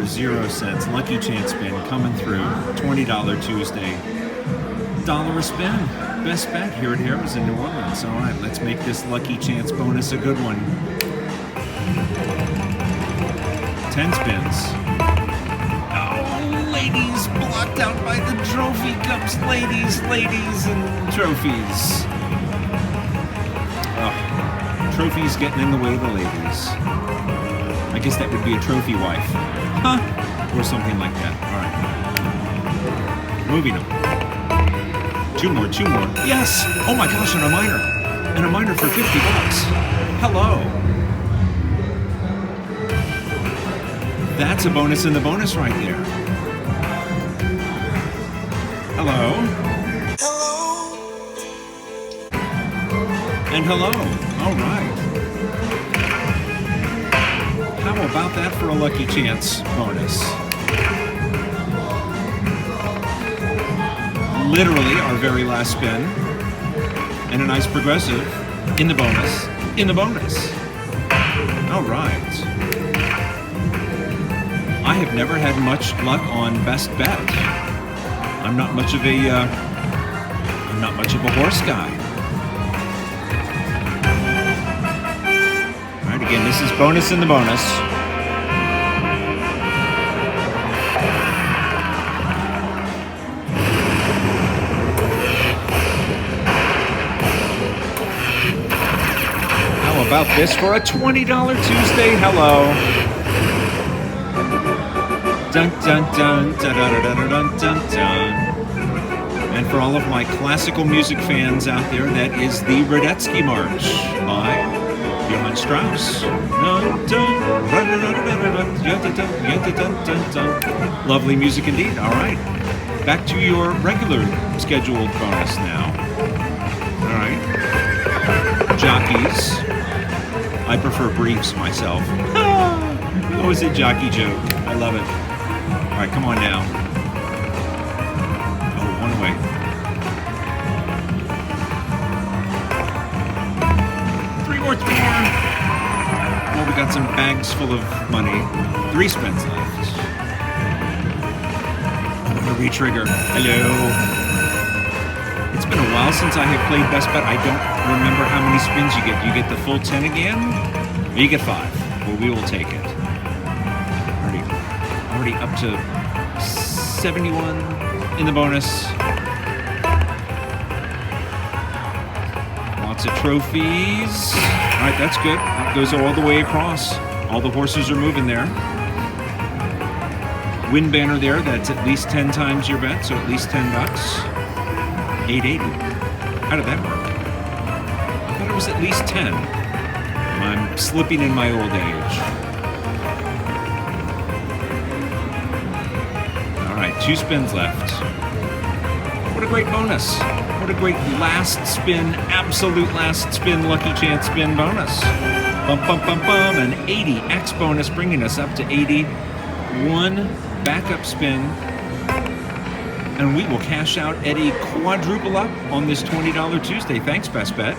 $1.00. Lucky chance spin coming through. $20 Tuesday. $1 a spin. Best bet here at Harrahs in New Orleans. All right, let's make this lucky chance bonus a good one. 10 spins. Oh, ladies blocked out by the trophy cups. Ladies, and trophies. Oh, trophies getting in the way of the ladies. I guess that would be a trophy wife. Huh? Or something like that. All right. Moving on. Two more. Yes! Oh my gosh, and a minor. And a minor for $50. Hello. That's a bonus in the bonus right there. Hello. And hello. All right. How about that for a lucky chance bonus? Literally our very last spin. And a nice progressive in the bonus. All right. I have never had much luck on best bet. I'm not much of a horse guy. All right, again, this is bonus in the bonus. How about this for a $20 Tuesday? Hello. Dun dun dun dun dun dun dun dun dun. And for all of my classical music fans out there, that is the Radetzky March by Johann Strauss. Dun, dun, dun, dun, dun, dun, dun, dun. Lovely music indeed. All right, back to your regular scheduled bonus now. All right, jockeys. I prefer briefs myself. What was it, jockey joke? I love it. All right, come on now. Oh, one away. Three more. Well, we got some bags full of money. 3 spins left. I'm gonna re-trigger. Hello. It's been a while since I have played Best Bet. I don't remember how many spins you get. Do you get the full 10 again? Or you get 5. Well, we will take it. Already up to 71 in the bonus. Lots of trophies. All right, that's good. That goes all the way across. All the horses are moving there. Win banner there. That's at least 10 times your bet, so at least $10. 880. How did that work? I thought it was at least 10. I'm slipping in my old age. All right, 2 spins left. What a great bonus. What a great last spin, absolute last spin, lucky chance spin bonus. Bum, bum, bum, bum. An 80x bonus, bringing us up to 80. 1 backup spin. And we will cash out at a quadruple up on this $20 Tuesday. Thanks, Best Bet.